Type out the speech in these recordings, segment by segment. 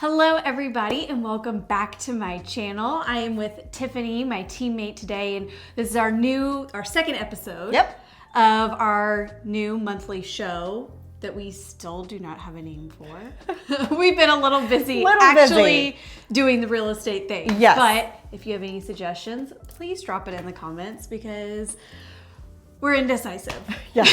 Hello everybody and welcome back to my channel. I am with Tiffany, my teammate today, and this is our second episode of our new monthly show that we still do not have a name for. We've been a little busy doing the real estate thing. Yes. But if you have any suggestions, please drop it in the comments because we're indecisive. Yes.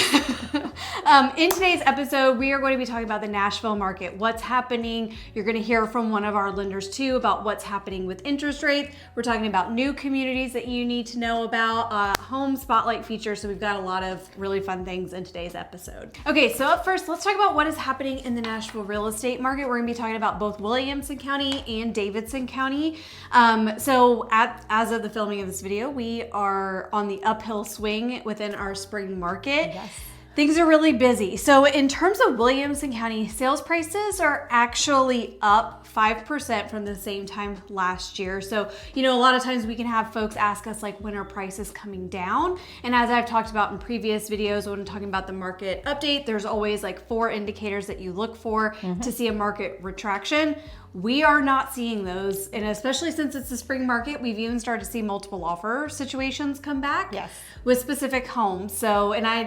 In today's episode, we are going to be talking about the Nashville market, what's happening. You're going to hear from one of our lenders too about what's happening with interest rates. We're talking about new communities that you need to know about, home spotlight features. So we've got a lot of really fun things in today's episode. Okay, so up first, let's talk about what is happening in the Nashville real estate market. We're going to be talking about both Williamson County and Davidson County. As of the filming of this video, we are on the uphill swing within our spring market. Yes. Things are really busy. So in terms of Williamson County, sales prices are actually up 5% from the same time last year. So, a lot of times we can have folks ask us like, when are prices coming down? And as I've talked about in previous videos, when I'm talking about the market update, there's always like 4 indicators that you look for to see a market retraction. We are not seeing those, and especially since it's the spring market, we've even started to see multiple offer situations come back with specific homes. So, and I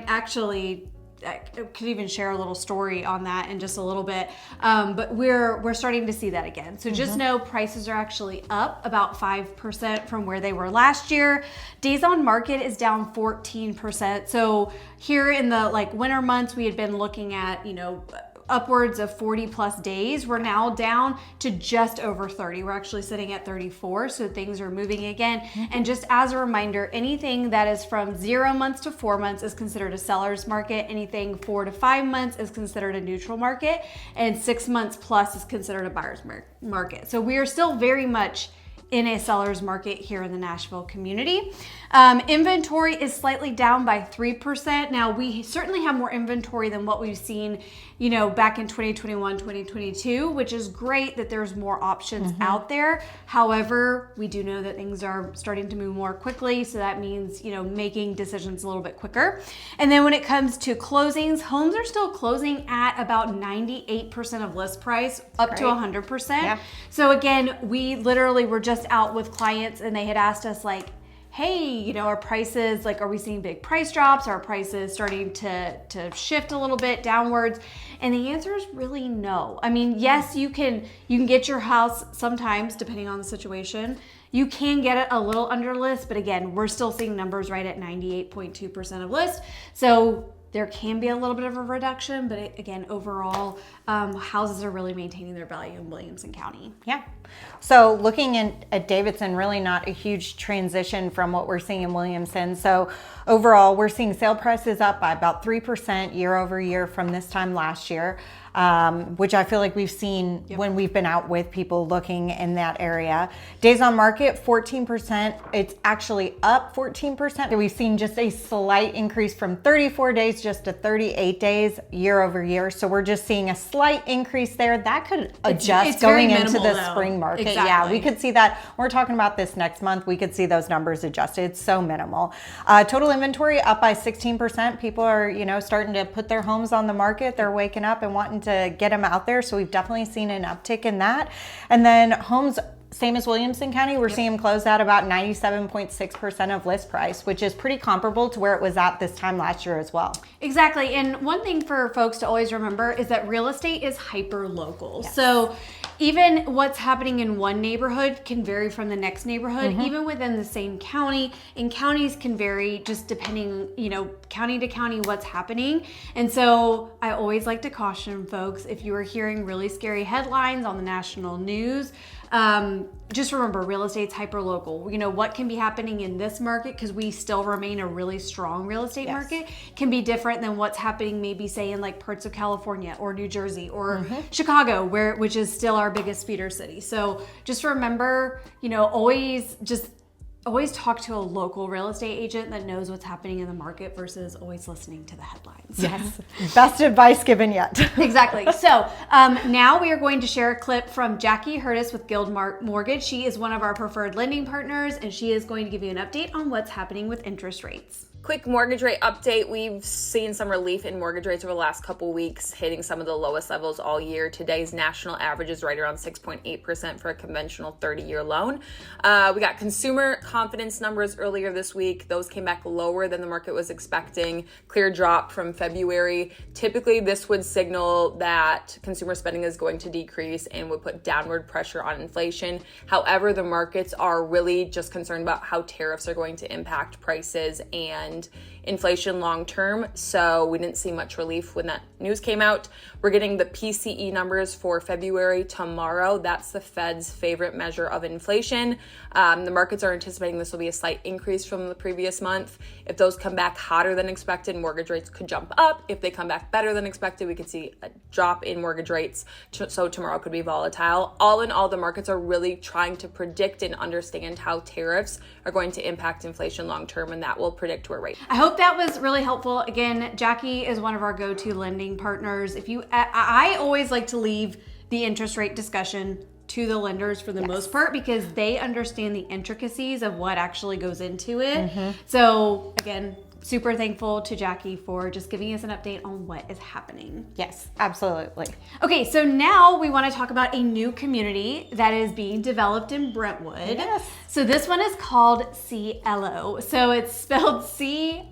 could even share a little story on that in just a little bit, but we're starting to see that again. So just know prices are actually up about 5% from where they were last year. Days on market is down 14%. So here in the winter months, we had been looking at, upwards of 40 plus days. We're now down to just over 30. We're actually sitting at 34, so things are moving again. And just as a reminder, anything that is from 0 months to 4 months is considered a seller's market. Anything 4 to 5 months is considered a neutral market, and 6 months plus is considered a buyer's market. So we are still very much in a seller's market here in the Nashville community. Inventory is slightly down by 3%. Now, we certainly have more inventory than what we've seen, back in 2021, 2022, which is great that there's more options out there. However, we do know that things are starting to move more quickly. So that means, making decisions a little bit quicker. And then when it comes to closings, homes are still closing at about 98% of list price, up to 100%. Yeah. So again, we literally were just out with clients and they had asked us like, hey, our prices, are we seeing big price drops? Are prices starting to shift a little bit downwards? And the answer is really no. I mean, yes, you can get your house sometimes, depending on the situation. You can get it a little under list, but again, we're still seeing numbers right at 98.2% of list. So there can be a little bit of a reduction, but again, overall, houses are really maintaining their value in Williamson County. Yeah. So looking at Davidson, really not a huge transition from what we're seeing in Williamson. So overall, we're seeing sale prices up by about 3% year over year from this time last year, which I feel like we've seen when we've been out with people looking in that area. Days on market, 14%. It's actually up 14%. We've seen just a slight increase from 34 days just to 38 days year over year. So we're just seeing a slight increase there. That could adjust going into the spring market. Exactly. Yeah, we could see that. We're talking about this next month. We could see those numbers adjusted. It's so minimal. Total inventory up by 16%. People are, starting to put their homes on the market. They're waking up and wanting to get them out there. So we've definitely seen an uptick in that. And then homes, same as Williamson County, we're seeing them close at about 97.6% of list price, which is pretty comparable to where it was at this time last year as well. Exactly. And one thing for folks to always remember is that real estate is hyper local. Yes. So even what's happening in one neighborhood can vary from the next neighborhood, even within the same county. And counties can vary just depending, county to county, what's happening. And so I always like to caution folks, if you are hearing really scary headlines on the national news, just remember real estate's hyper local. What can be happening in this market, because we still remain a really strong real estate market, can be different than what's happening maybe say in parts of California or New Jersey or Chicago, which is still our biggest feeder city. So just remember, always talk to a local real estate agent that knows what's happening in the market versus always listening to the headlines. Yes, best advice given yet. Exactly. So now we are going to share a clip from Jackie Hurtis with Guild Mortgage. She is one of our preferred lending partners, and she is going to give you an update on what's happening with interest rates. Quick mortgage rate update. We've seen some relief in mortgage rates over the last couple weeks, hitting some of the lowest levels all year. Today's national average is right around 6.8% for a conventional 30-year loan. We got consumer confidence numbers earlier this week. Those came back lower than the market was expecting. Clear drop from February. Typically, this would signal that consumer spending is going to decrease and would put downward pressure on inflation. However, the markets are really just concerned about how tariffs are going to impact prices and inflation long term. So we didn't see much relief when that news came out. We're getting the PCE numbers for February tomorrow. That's the Fed's favorite measure of inflation. The markets are anticipating this will be a slight increase from the previous month. If those come back hotter than expected, mortgage rates could jump up. If they come back better than expected, we could see a drop in mortgage rates. So tomorrow could be volatile. All in all, the markets are really trying to predict and understand how tariffs are going to impact inflation long term, and that will predict where rates. I hope that was really helpful. Again, Jackie is one of our go-to lending partners. I always like to leave the interest rate discussion to the lenders for the most part, because they understand the intricacies of what actually goes into it. So again, super thankful to Jackie for just giving us an update on what is happening. Yes, absolutely. Okay, so now we want to talk about a new community that is being developed in Brentwood. Yes. So this one is called Cielo. So it's spelled C-I-E-L-O.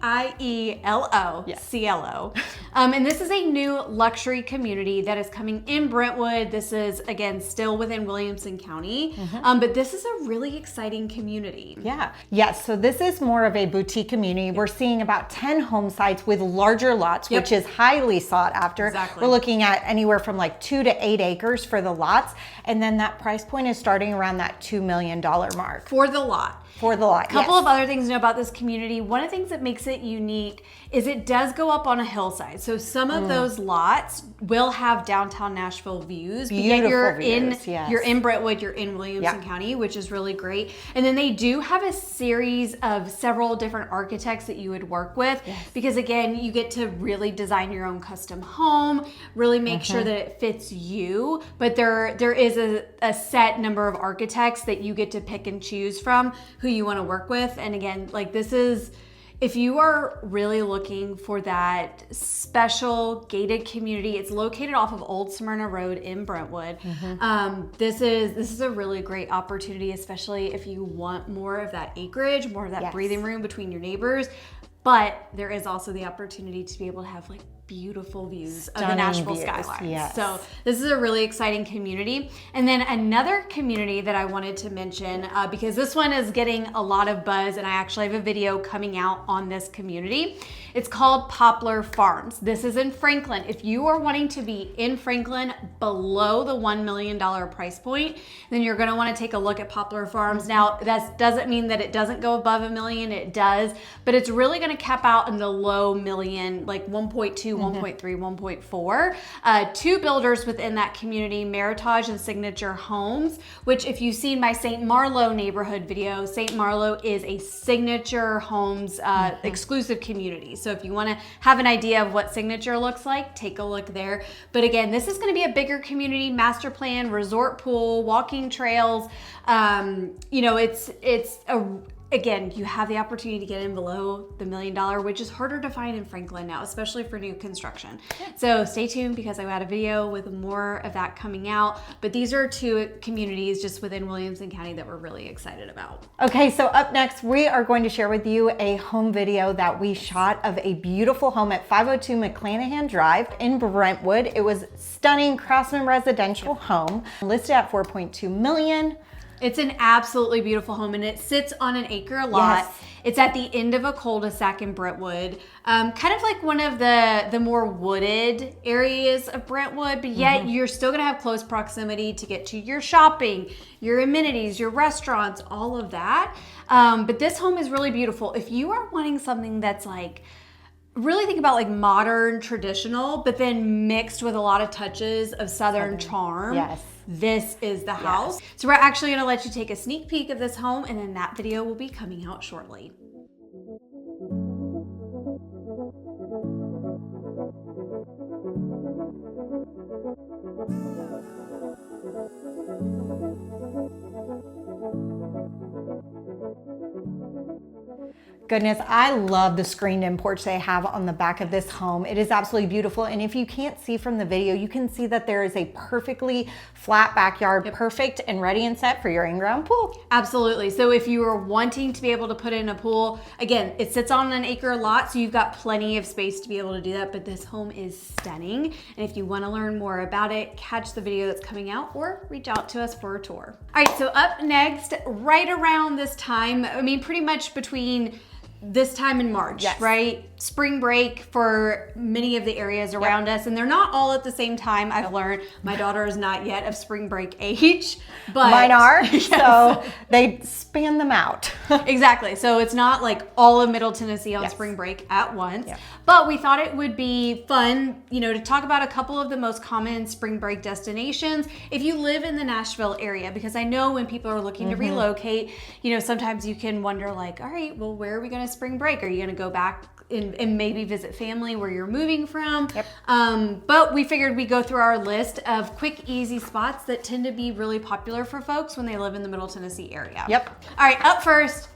Yes. Cielo. And this is a new luxury community that is coming in Brentwood. This is, again, still within Williamson County. But this is a really exciting community. Yeah. Yes. So this is more of a boutique community. We're seeing about 10 home sites with larger lots, which is highly sought after. Exactly. We're looking at anywhere from like 2 to 8 acres for the lots. And then that price point is starting around that $2 million mark. For the lot. For the lot. Couple of other things to know about this community. One of the things that makes it unique is it does go up on a hillside. So some of those lots will have downtown Nashville views. But yet you're in Brentwood, you're in Williamson County, which is really great. And then they do have a series of several different architects that you would work with, because again, you get to really design your own custom home, really make sure that it fits you. But there is a set number of architects that you get to pick and choose from who you want to work with. And again, like this is, if you are really looking for that special gated community, it's located off of Old Smyrna Road in Brentwood. This is a really great opportunity, especially if you want more of that acreage, more of that breathing room between your neighbors. But there is also the opportunity to be able to have like beautiful views of the Nashville skyline. So this is a really exciting community. And then another community that I wanted to mention, because this one is getting a lot of buzz, and I actually have a video coming out on this community. It's called Poplar Farms. This is in Franklin. If you are wanting to be in Franklin below the $1 million price point, then you're going to want to take a look at Poplar Farms. Now, that doesn't mean that it doesn't go above $1 million. It does, but it's really going to cap out in the low million, like 1.2, 1.3, 1.4. Two builders within that community, Meritage and Signature Homes, which if you've seen my St. Marlowe neighborhood video, St. Marlowe is a Signature Homes exclusive community. So if you want to have an idea of what Signature looks like, take a look there. But again, this is going to be a bigger community, master plan, resort pool, walking trails. You know, again, you have the opportunity to get in below the $1 million, which is harder to find in Franklin now, especially for new construction. So stay tuned, because I had a video with more of that coming out. But these are two communities just within Williamson County that we're really excited about. Okay, so up next, we are going to share with you a home video that we shot of a beautiful home at 502 McClanahan Drive in Brentwood. It was stunning craftsman residential home, listed at $4.2 million. It's an absolutely beautiful home, and it sits on an acre lot. It's at the end of a cul-de-sac in Brentwood, kind of like one of the more wooded areas of Brentwood, but yet you're still gonna have close proximity to get to your shopping, your amenities, your restaurants, all of that. But this home is really beautiful. If you are wanting something that's like, really think about like modern, traditional, but then mixed with a lot of touches of Southern charm. This is the house. So we're actually gonna let you take a sneak peek of this home, and then that video will be coming out shortly. Goodness, I love the screened-in porch they have on the back of this home. It is absolutely beautiful. And if you can't see from the video, you can see that there is a perfectly flat backyard, perfect and ready and set for your in-ground pool. Absolutely. So if you are wanting to be able to put in a pool, again, it sits on an acre lot, so you've got plenty of space to be able to do that, but this home is stunning. And if you want to learn more about it, catch the video that's coming out or reach out to us for a tour. All right, so up next, right around this time, I mean, pretty much between this time in March, right? Spring break for many of the areas around us, and they're not all at the same time. I've learned my daughter is not yet of spring break age, but mine are, so they span them out. Exactly. So it's not like all of Middle Tennessee on spring break at once, but we thought it would be fun, you know, to talk about a couple of the most common spring break destinations if you live in the Nashville area, because I know when people are looking to relocate, you know, sometimes you can wonder like, all right, well, where are we going to spring break? Are you going to go back and maybe visit family where you're moving from? But we figured we'd go through our list of quick, easy spots that tend to be really popular for folks when they live in the Middle Tennessee area. All right, up first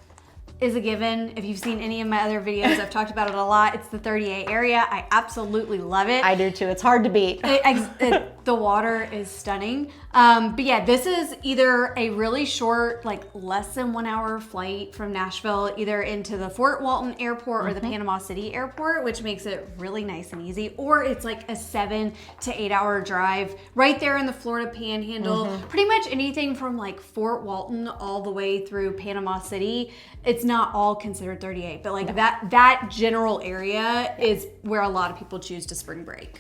is a given. If you've seen any of my other videos, I've talked about it a lot. It's the 30A area. I absolutely love it. I do too. It's hard to beat. The water is stunning. But yeah, this is either a really short, like less than 1 hour flight from Nashville, either into the Fort Walton Airport or the Panama City Airport, which makes it really nice and easy. Or it's like a 7 to 8 hour drive right there in the Florida Panhandle. Pretty much anything from like Fort Walton all the way through Panama City. It's not all considered 38, but like that general area is where a lot of people choose to spring break.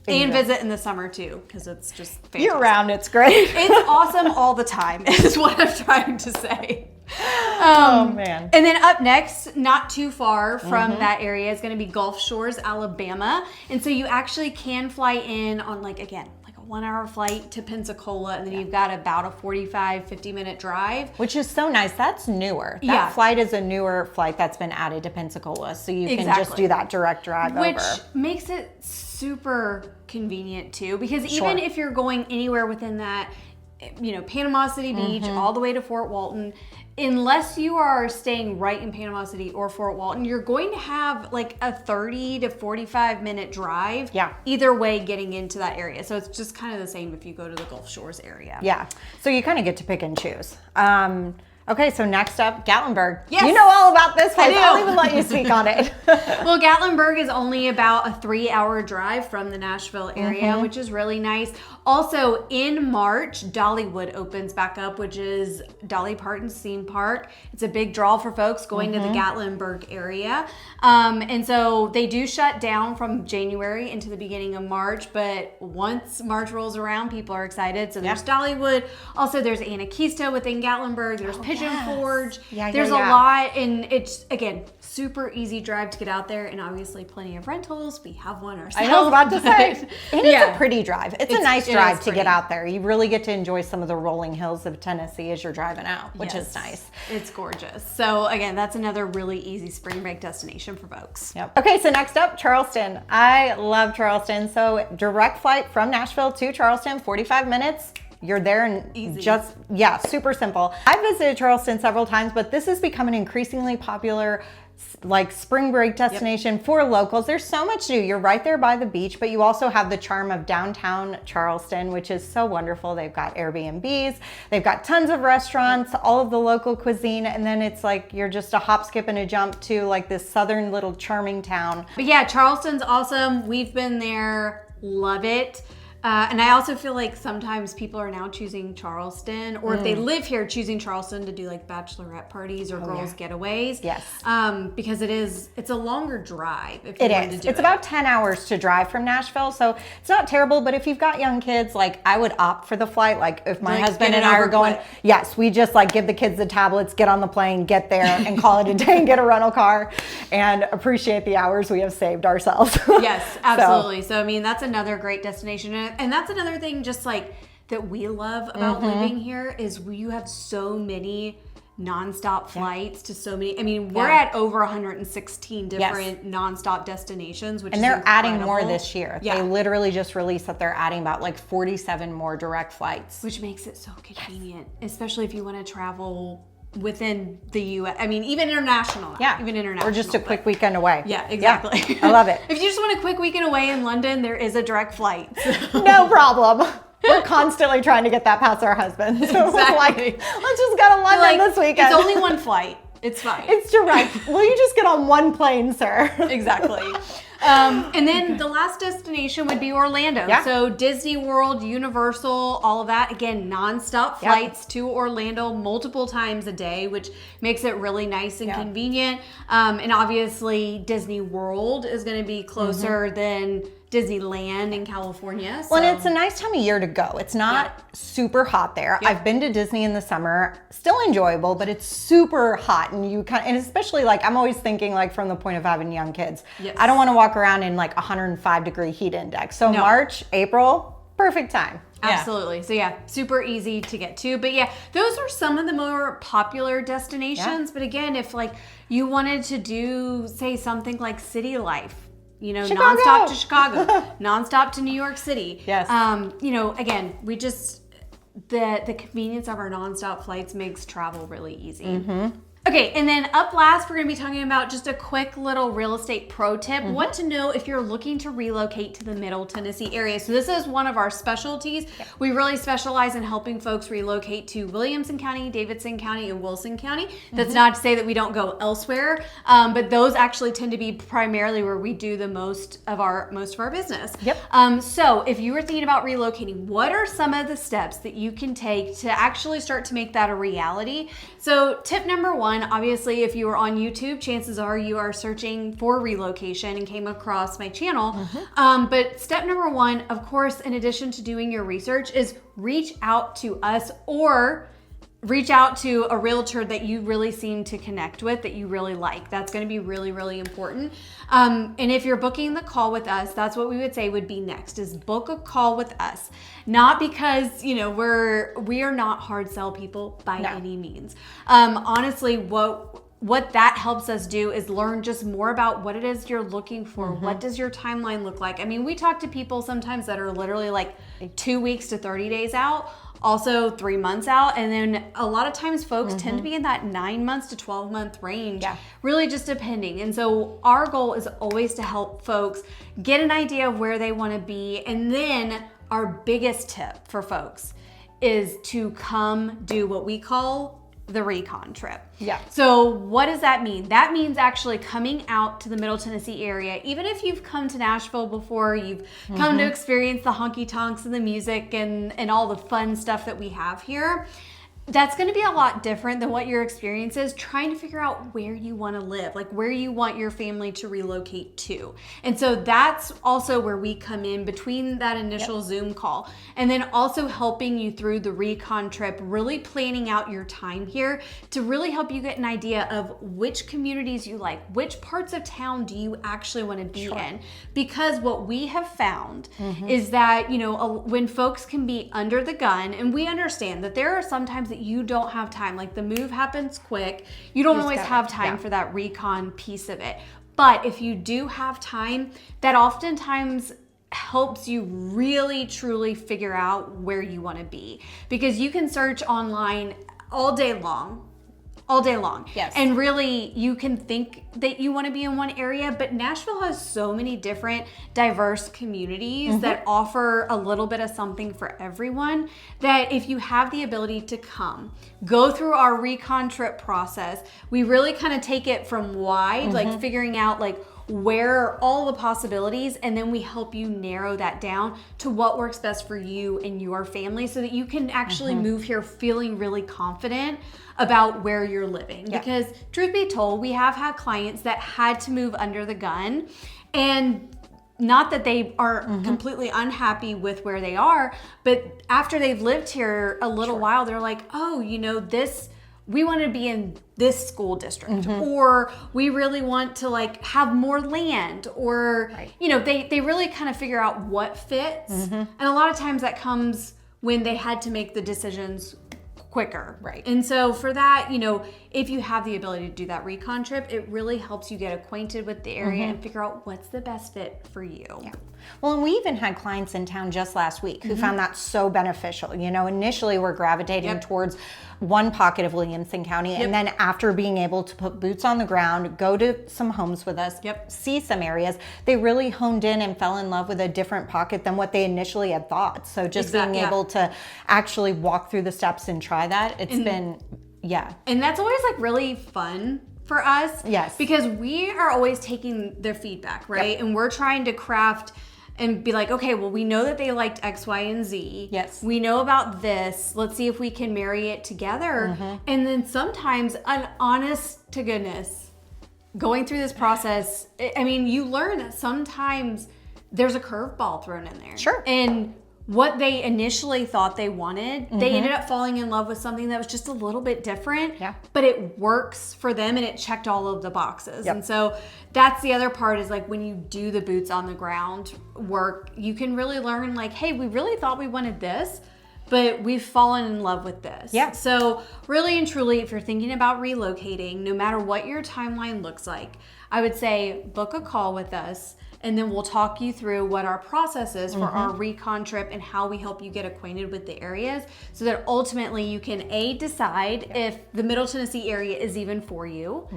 And visit in the summer too, because it's just fantastic. Year round, it's great. It's awesome all the time, is what I'm trying to say. Oh man. And then up next, not too far from that area, is going to be Gulf Shores, Alabama. And so you actually can fly in on like, again, like a 1 hour flight to Pensacola, and then you've got about a 45-50 minute drive. Which is so nice. That's newer. That flight is a newer flight that's been added to Pensacola. So you can just do that direct drive over. Which makes it super convenient too, because even if you're going anywhere within that, you know, Panama City Beach all the way to Fort Walton, unless you are staying right in Panama City or Fort Walton, you're going to have like a 30 to 45 minute drive either way getting into that area. So it's just kind of the same if you go to the Gulf Shores area. So you kind of get to pick and choose. Okay, so next up, Gatlinburg. Yes. You know all about this place. I'll even let you speak on it. Well, Gatlinburg is only about a 3 hour drive from the Nashville area, which is really nice. Also, in March, Dollywood opens back up, which is Dolly Parton's theme park. It's a big draw for folks going to the Gatlinburg area. And so they do shut down from January into the beginning of March, but once March rolls around, people are excited. So there's Dollywood. Also, there's Anakeesta within Gatlinburg. There's Pigeon Forge. There's a lot, and it's, again, super easy drive to get out there, and obviously plenty of rentals. We have one ourselves. I was about to say. And it's a pretty drive. It's a nice drive to get out there. You really get to enjoy some of the rolling hills of Tennessee as you're driving out, which is nice. It's gorgeous. So again, that's another really easy spring break destination for folks. Okay, so next up, Charleston. I love Charleston. So direct flight from Nashville to Charleston, 45 minutes. You're there and just, super simple. I visited Charleston several times, but this has become an increasingly popular like spring break destination for locals. There's so much to do. You're right there by the beach, but you also have the charm of downtown Charleston, which is so wonderful. They've got Airbnbs, they've got tons of restaurants, all of the local cuisine, and then it's like you're just a hop, skip, and a jump to like this southern little charming town. But yeah, Charleston's awesome. We've been there, love it. And I also feel like sometimes people are now choosing Charleston, or if they live here, choosing Charleston to do like bachelorette parties or girls' getaways. Because it's a longer drive. If you wanted to do It's about 10 hours to drive from Nashville, so it's not terrible. But if you've got young kids, like I would opt for the flight. Like if my husband and I are going, we just like give the kids the tablets, get on the plane, get there, and call it a day, and get a rental car, and appreciate the hours we have saved ourselves. Yes, absolutely. So I mean, that's another great destination. And that's another thing just like that we love about living here is you have so many nonstop flights to so many. I mean, we're at over 116 different nonstop destinations, which and they're adding more this year. They literally just released that they're adding about like 47 more direct flights, which makes it so convenient, especially if you want to travel within the U.S. I mean, even international. Even international. Or just a quick weekend away. Yeah, exactly. I love it. If you just want a quick weekend away in London, there is a direct flight. No problem. We're constantly trying to get that past our husbands. So Exactly. we're like, let's just go to London this weekend. It's only one flight. It's fine. It's direct. Will you just get on one plane, sir? Exactly. And then the last destination would be Orlando. Yeah. So Disney World, Universal, all of that. Again, nonstop flights to Orlando multiple times a day, which makes it really nice and convenient. And obviously Disney World is going to be closer than Disneyland in California. So. Well, and it's a nice time of year to go. It's not super hot there. I've been to Disney in the summer, still enjoyable, but it's super hot, and and especially like I'm always thinking like from the point of having young kids. Yes. I don't want to walk around in like 105-degree heat index. So March, April, perfect time. Absolutely. So super easy to get to. But those are some of the more popular destinations. But again, if like you wanted to do, say, something like city life, Chicago. Nonstop to Chicago, nonstop to New York City. Yes. Again, we just, the convenience of our nonstop flights makes travel really easy. Okay, and then up last, we're going to be talking about just a quick little real estate pro tip. What to know if you're looking to relocate to the Middle Tennessee area. So this is one of our specialties. We really specialize in helping folks relocate to Williamson County, Davidson County, and Wilson County. That's not to say that we don't go elsewhere, but those actually tend to be primarily where we do the most of our business. So if you were thinking about relocating, what are some of the steps that you can take to actually start to make that a reality? So tip number one, obviously, if you are on YouTube, chances are you are searching for relocation and came across my channel. But step number one, of course, in addition to doing your research, is reach out to us or reach out to a realtor that you really seem to connect with, that you really like. That's going to be really, really important. And if you're booking the call with us, that's what we would say would be next, is book a call with us. Not because, we are not hard sell people by any means. Honestly, what that helps us do is learn just more about what it is you're looking for. What does your timeline look like? I mean, we talk to people sometimes that are literally like 2 weeks to 30 days out, also 3 months out. And then a lot of times folks tend to be in that 9 months to 12-month range, really just depending. And so our goal is always to help folks get an idea of where they want to be. And then our biggest tip for folks is to come do what we call the recon trip. So what does that mean? That means actually coming out to the Middle Tennessee area. Even if you've come to Nashville before, you've come to experience the honky tonks and the music and all the fun stuff that we have here. That's going to be a lot different than what your experience is trying to figure out where you want to live, like where you want your family to relocate to. And so that's also where we come in between that initial Zoom call, and then also helping you through the recon trip, really planning out your time here to really help you get an idea of which communities you like, which parts of town do you actually want to be in. Because what we have found is that, when folks can be under the gun, and we understand that there are sometimes that you don't have time, like the move happens quick, you don't always have time for that recon piece of it. But if you do have time, that oftentimes helps you really truly figure out where you want to be, because you can search online all day long. And really you can think that you want to be in one area, but Nashville has so many different diverse communities that offer a little bit of something for everyone, that if you have the ability to go through our recon trip process, we really kind of take it from wide, like figuring out like where are all the possibilities, and then we help you narrow that down to what works best for you and your family, so that you can actually move here feeling really confident about where you're living. Because truth be told, we have had clients that had to move under the gun, and not that they are completely unhappy with where they are, but after they've lived here a little while, they're like, oh, we want to be in this school district, or we really want to like have more land, or, they really kind of figure out what fits. And a lot of times that comes when they had to make the decisions quicker. And so for that, if you have the ability to do that recon trip, it really helps you get acquainted with the area and figure out what's the best fit for you. Well, and we even had clients in town just last week who found that so beneficial. You know, initially we're gravitating towards one pocket of Williamson County, and then after being able to put boots on the ground, go to some homes with us, see some areas, they really honed in and fell in love with a different pocket than what they initially had thought. So just being able to actually walk through the steps and try that, it's been, And that's always like really fun for us. Yes. Because we are always taking their feedback, right? And we're trying to craft and be like, okay, well, we know that they liked X, Y, and Z. Yes. We know about this. Let's see if we can marry it together. And then sometimes, an honest to goodness, going through this process, I mean, you learn that sometimes there's a curveball thrown in there. Sure. And what they initially thought they wanted, they ended up falling in love with something that was just a little bit different, but it works for them and it checked all of the boxes. And so that's the other part, is like when you do the boots on the ground work, you can really learn like, hey, we really thought we wanted this, but we've fallen in love with this. So really and truly, if you're thinking about relocating, no matter what your timeline looks like, I would say book a call with us, and then we'll talk you through what our process is for our recon trip and how we help you get acquainted with the areas, so that ultimately you can decide if the Middle Tennessee area is even for you.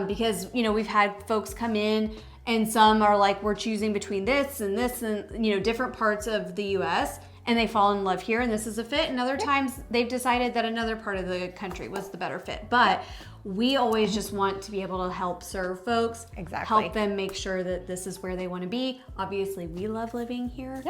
Because, you know, we've had folks come in and some are like, we're choosing between this and, you know, different parts of the US, and they fall in love here and this is a fit. And other times they've decided that another part of the country was the better fit. But we always just want to be able to help serve folks, help them make sure that this is where they want to be. Obviously, we love living here,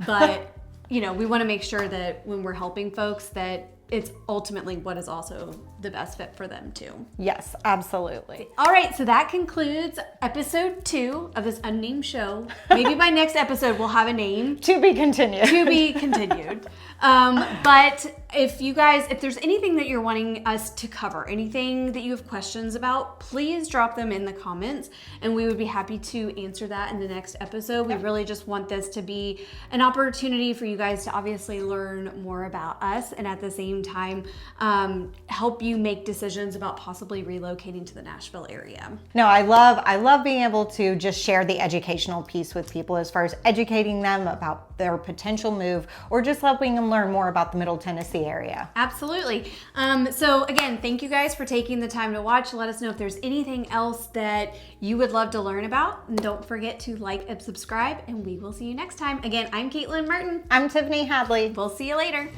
but you know, we want to make sure that when we're helping folks, that it's ultimately what is also the best fit for them too. Yes, absolutely. All right, so that concludes episode 2 of this unnamed show. Maybe by next episode we'll have a name. To be continued. To be continued. But if you guys, if there's anything that you're wanting us to cover, anything that you have questions about, please drop them in the comments and we would be happy to answer that in the next episode. We really just want this to be an opportunity for you guys to obviously learn more about us, and at the same time help you make decisions about possibly relocating to the Nashville area. No, I love being able to just share the educational piece with people, as far as educating them about their potential move, or just helping them learn more about the Middle Tennessee area. Absolutely. So again, thank you guys for taking the time to watch. Let us know if there's anything else that you would love to learn about, and don't forget to like and subscribe, and we will see you next time. Again, I'm Caitlin Martin. I'm Tiffany Hadley. We'll see you later.